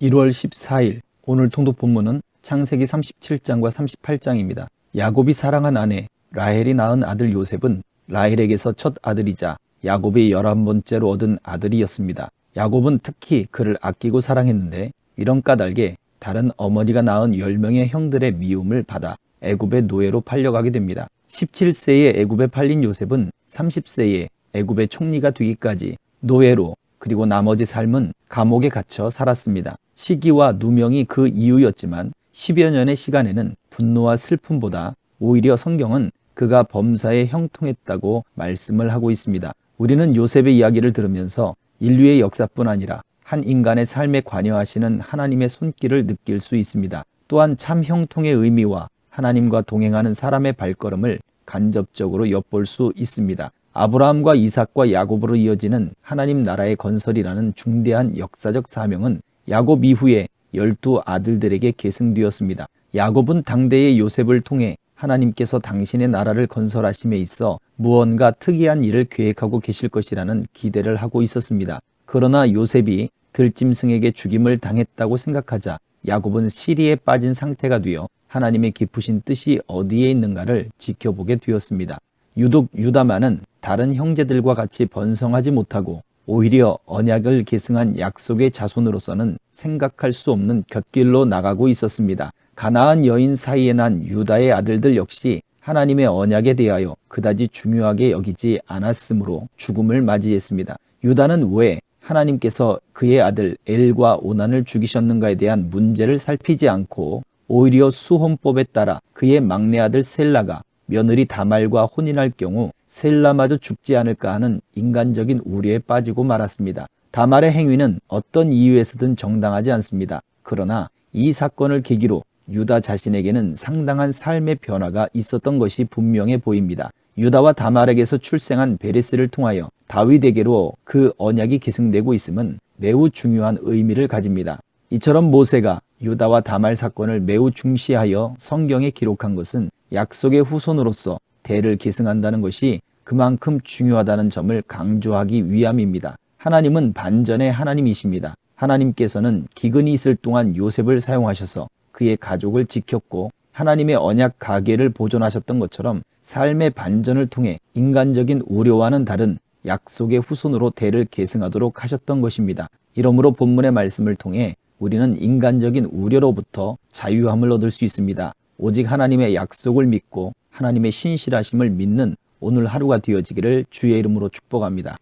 1월 14일 오늘 통독 본문은 창세기 37장과 38장입니다. 야곱이 사랑한 아내 라헬이 낳은 아들 요셉은 라헬에게서 첫 아들이자 야곱이 11번째로 얻은 아들이었습니다. 야곱은 특히 그를 아끼고 사랑했는데 이런 까닭에 다른 어머니가 낳은 10명의 형들의 미움을 받아 애굽의 노예로 팔려가게 됩니다. 17세에 애굽에 팔린 요셉은 30세에 애굽의 총리가 되기까지 노예로 그리고 나머지 삶은 감옥에 갇혀 살았습니다. 시기와 누명이 그 이유였지만 10여 년의 시간에는 분노와 슬픔보다 오히려 성경은 그가 범사에 형통했다고 말씀을 하고 있습니다. 우리는 요셉의 이야기를 들으면서 인류의 역사뿐 아니라 한 인간의 삶에 관여하시는 하나님의 손길을 느낄 수 있습니다. 또한 참 형통의 의미와 하나님과 동행하는 사람의 발걸음을 간접적으로 엿볼 수 있습니다. 아브라함과 이삭과 야곱으로 이어지는 하나님 나라의 건설이라는 중대한 역사적 사명은 야곱 이후에 12아들들에게 계승되었습니다. 야곱은 당대의 요셉을 통해 하나님께서 당신의 나라를 건설하심에 있어 무언가 특이한 일을 계획하고 계실 것이라는 기대를 하고 있었습니다. 그러나 요셉이 들짐승에게 죽임을 당했다고 생각하자 야곱은 시리에 빠진 상태가 되어 하나님의 깊으신 뜻이 어디에 있는가를 지켜보게 되었습니다. 유독 유다만은 다른 형제들과 같이 번성하지 못하고 오히려 언약을 계승한 약속의 자손으로서는 생각할 수 없는 곁길로 나가고 있었습니다. 가나안 여인 사이에 난 유다의 아들들 역시 하나님의 언약에 대하여 그다지 중요하게 여기지 않았으므로 죽음을 맞이했습니다. 유다는 왜 하나님께서 그의 아들 엘과 오난을 죽이셨는가에 대한 문제를 살피지 않고 오히려 수혼법에 따라 그의 막내 아들 셀라가 며느리 다말과 혼인할 경우 셀라마저 죽지 않을까 하는 인간적인 우려에 빠지고 말았습니다. 다말의 행위는 어떤 이유에서든 정당하지 않습니다. 그러나 이 사건을 계기로 유다 자신에게는 상당한 삶의 변화가 있었던 것이 분명해 보입니다. 유다와 다말에게서 출생한 베레스를 통하여 다윗에게로 그 언약이 계승되고 있음은 매우 중요한 의미를 가집니다. 이처럼 모세가 유다와 다말 사건을 매우 중시하여 성경에 기록한 것은 약속의 후손으로서 대를 계승한다는 것이 그만큼 중요하다는 점을 강조하기 위함입니다. 하나님은 반전의 하나님이십니다. 하나님께서는 기근이 있을 동안 요셉을 사용하셔서 그의 가족을 지켰고 하나님의 언약 가계를 보존하셨던 것처럼 삶의 반전을 통해 인간적인 우려와는 다른 약속의 후손으로 대를 계승하도록 하셨던 것입니다. 이러므로 본문의 말씀을 통해 우리는 인간적인 우려로부터 자유함을 얻을 수 있습니다. 오직 하나님의 약속을 믿고 하나님의 신실하심을 믿는 오늘 하루가 되어지기를 주의 이름으로 축복합니다.